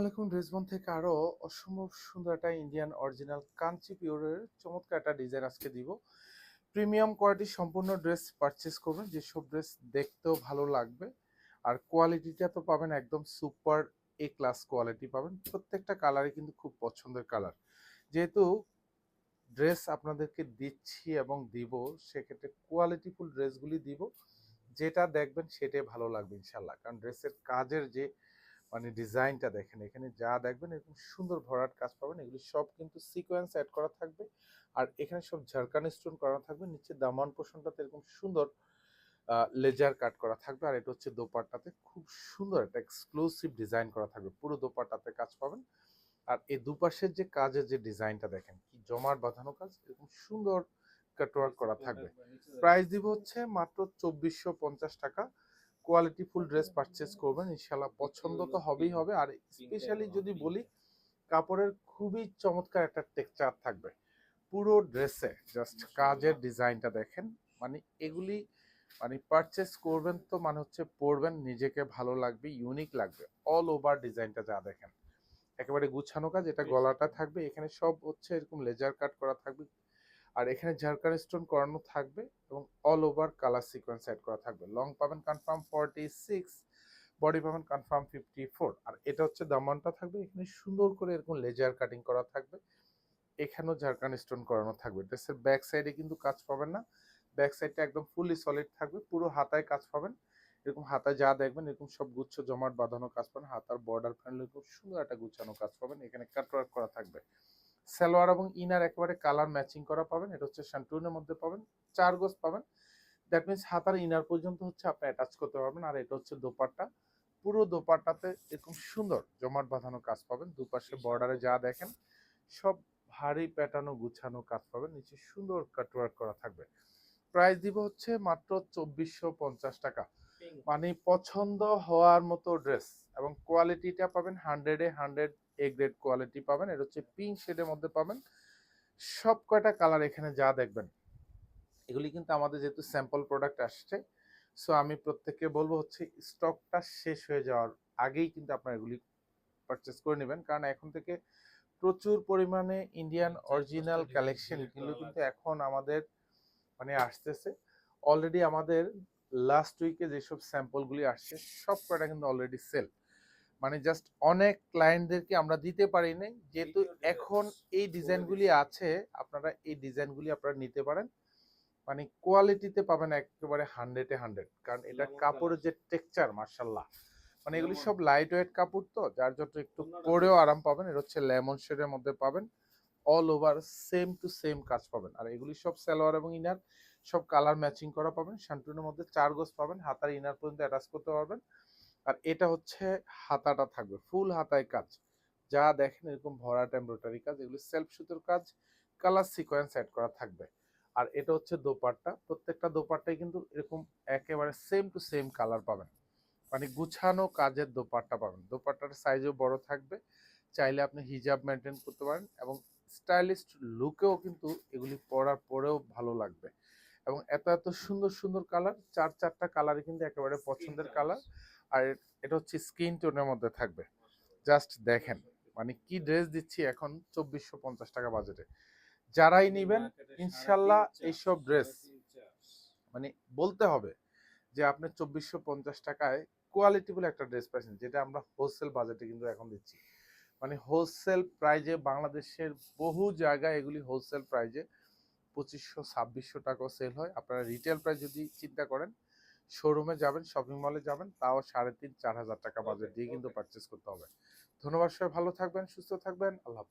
আসসালামাইকুম ড্রেসবন থেকে আরো অসম্ভব সুন্দর একটা ইন্ডিয়ান অরিজিনাল কাঞ্চি পিওরের চমৎকার একটা ডিজাইন আজকে দিব। প্রিমিয়াম কোয়ালিটি সম্পূর্ণ ড্রেস পারচেস করবেন, যেসব ড্রেস দেখতেও ভালো লাগবে আর কোয়ালিটিটা তো পাবেন একদম সুপার এ ক্লাস কোয়ালিটি পাবেন। প্রত্যেকটা কালারই কিন্তু খুব পছন্দের কালার। যেহেতু ড্রেস আপনাদেরকে দিচ্ছি এবং দিব, সেক্ষেত্রে কোয়ালিটিফুল ড্রেসগুলি দিব, যেটা দেখবেন সেটাই ভালো লাগবে ইনশাল্লাহ। কারণ ড্রেসের কাজের যে ডিজাইনটা দেখেন, এখানে যা দেখবেন এরকম সুন্দর ভরাট কাজ পাবেন। এগুলি সব কিন্তু সিকোয়েন্স অ্যাড করা থাকবে আর এখানে সব ঝাড়খান স্টোন করা থাকবে। নিচে দামান পোর্শনটাতে এরকম সুন্দর লেজার কাট করা থাকবে। আর এটা হচ্ছে দোপাট্টাতে খুব সুন্দর একটা এক্সক্লুসিভ ডিজাইন করা থাকবে, পুরো দোপাট্টাতে কাজ পাবেন। আর এই দুপাশের যে কাজের যে ডিজাইনটা দেখেন, কি জমাট বাঁধানো কাজ, এরকম সুন্দর কাটওয়ার্ক করা থাকবে। প্রাইস দিব হচ্ছে মাত্র 2450 টাকা। কোয়ালিটি ফুল ড্রেস পারচেস করবেন ইনশাল্লাহ, পছন্দ তো হবেই হবে। আর স্পেশালি যদি বলি, কাপড়ের খুবই চমৎকার একটা টেক্সচার থাকবে পুরো ড্রেসে। জাস্ট কাজের ডিজাইনটা দেখেন, এগুলি পারচেস করবেন তো হচ্ছে পরবেন, নিজেকে ভালো লাগবে, ইউনিক লাগবে। অল ওভার ডিজাইনটা যা দেখেন একেবারে গুছানো কাজ। এটা গলাটা থাকবে, এখানে সব হচ্ছে এরকম লেজার কাট করা থাকবে আর এখানে ঝাড়খান স্টোন করানো থাকবে এবং all over colour sequence add করা থাকবে। লং পাবেন কনফার্ম 46, বডি পাবেন কনফার্ম 54। আর এটা হচ্ছে দামানটা থাকবে, এখানে সুন্দর করে এরকম লেজার কাটিং করা থাকবে, এখানেও ঝাড়খান স্টোন করানো থাকবে। ড্রেসের ব্যাক সাইডে কিন্তু কাজ পাবেন না, ব্যাক সাইডটা একদম ফুলি সলিড থাকবে। পুরো হাতায় কাজ পাবেন, এরকম হাতায় যা দেখবেন এরকম সব গুচ্ছ জমাট বাঁধানো কাজ পাবেন। হাতার বর্ডার প্যানেল খুব সুন্দর একটা গুছানো কাজ পাবেন, এখানে কাটওয়ার্ক করা থাকবে। সালোয়ার এবং ইনার একেবারে কালার ম্যাচিং করা পাবেন। এটা হচ্ছে শান্টুনের মধ্যে পাবেন, 4 গজ পাবেন। দ্যাট মিনস হাতার ইনার পর্যন্ত হচ্ছে আপনি অ্যাটাচ করতে পারবেন। আর এটা হচ্ছে দোপাট্টা, পুরো দোপাট্টাতে এরকম সুন্দর জমাট বাঁধানো কাজ পাবেন। দুপাশে বর্ডারে যা দেখেন সব ভারী প্যাটার্ন গুছানো কাজ পাবেন, নিচে সুন্দর কাটওয়ার্ক করা থাকবে। প্রাইস দিব হচ্ছে মাত্র 2450 টাকা। পছন্দ হওয়ার মতো ড্রেস এবং কোয়ালিটিটা পাবেন 100-এ 100 এ গ্রেড কোয়ালিটি পাবেন। এটা হচ্ছে পিঙ্ক শেডের মধ্যে পাবেন। সব কয়টা কালার এখানে যা দেখবেন এগুলি কিন্তু আমাদের যেহেতু স্যাম্পল প্রোডাক্ট আসছে, সো আমি প্রত্যেককে বলবো হচ্ছে স্টকটা শেষ হয়ে যাওয়ার আগেই কিন্তু আপনারা এগুলি পারচেস করে নেবেন। কারণ এখন থেকে প্রচুর পরিমাণে ইন্ডিয়ান অরিজিনাল কালেকশন এগুলো কিন্তু এখন আমাদের আসতেছে। অলরেডি আমাদের লাস্ট উইকে যেসব স্যাম্পলগুলি আসছে সব কয়টা কিন্তু অলরেডি সেল। জাস্ট অনেক ক্লায়েন্টদেরকে আমরা দিতে পারি নাই, যেহেতু এখন এই ডিজাইনগুলি আছে, আপনারা এই ডিজাইনগুলি আপনারা নিতে পারেন। কোয়ালিটিতে পাবেন একেবারে 100-এ 100, কারণ এটা কাপড়ের যে টেক্সচার মার্শাল্লাহ, এগুলি সব লাইট ওয়েট কাপড়, তো যার জন্য একটু পরেও আরাম পাবেন। এটা হচ্ছে লেমন শেডের মধ্যে পাবেন, all over same to same কাজ পাবেন। আর এগুলি সব সালোয়ার এবং ইনার সব কালার ম্যাচিং করা পাবেন। শান্টুনের মধ্যে 4 গজ পাবেন, হাতার ইনার পর্যন্ত অ্যাটাচ করতে পারবেন। আর এটা হচ্ছে হাতাটা থাকবে ফুল হাতায় কাজ, যা দেখেন এরকম ভরাট এমব্রয়ডারি কাজ, এগুলো সেলফ সুতোর কাজ, কালার সিকোয়েন্স অ্যাড করা থাকবে। আর এটা হচ্ছে দোপাট্টা, প্রত্যেকটা দোপাট্টাই কিন্তু এরকম একেবারে সেম টু সেম কালার পাবেন। গুছানো কাজের দোপাট্টা পাবেন। দোপাট্টার সাইজও বড় থাকবে, চাইলে আপনি হিজাব মেনটেন করতে পারেন এবং স্টাইলিশ লুকেও কিন্তু এগুলি পরার পরেও ভালো লাগবে। এবং এত এত সুন্দর সুন্দর কালার, 4-4টা কালারই কিন্তু একেবারে পছন্দের কালার। আর এটা হচ্ছে স্কিন টোনের মধ্যে থাকবে। জাস্ট দেখেন কি ড্রেস দিচ্ছি এখন 2450 টাকা বাজেটে। যারাই নিবেন ইনশাল্লাহ এইসব ড্রেস বলতে হবে যে আপনি 2450 টাকায় কোয়ালিটিফুল একটা ড্রেস পাচ্ছেন, যেটা আমরা হোলসেল বাজেটে কিন্তু এখন দিচ্ছি। হোলসেল প্রাইজে বাংলাদেশের বহু জায়গায় এগুলি হোলসেল প্রাইজে 2500-2600 টাকাও সেল হয়। আপনারা রিটেল প্রাইস যদি চিন্তা করেন, শোরুমে যাবেন, শপিং মলে যাবেন, তাও 3500-4000 টাকা বাজেট দিয়ে কিন্তু পারচেস করতে হবে। ধন্যবাদ, সবাই ভালো থাকবেন, সুস্থ থাকবেন, আল্লাহ হাফেজ।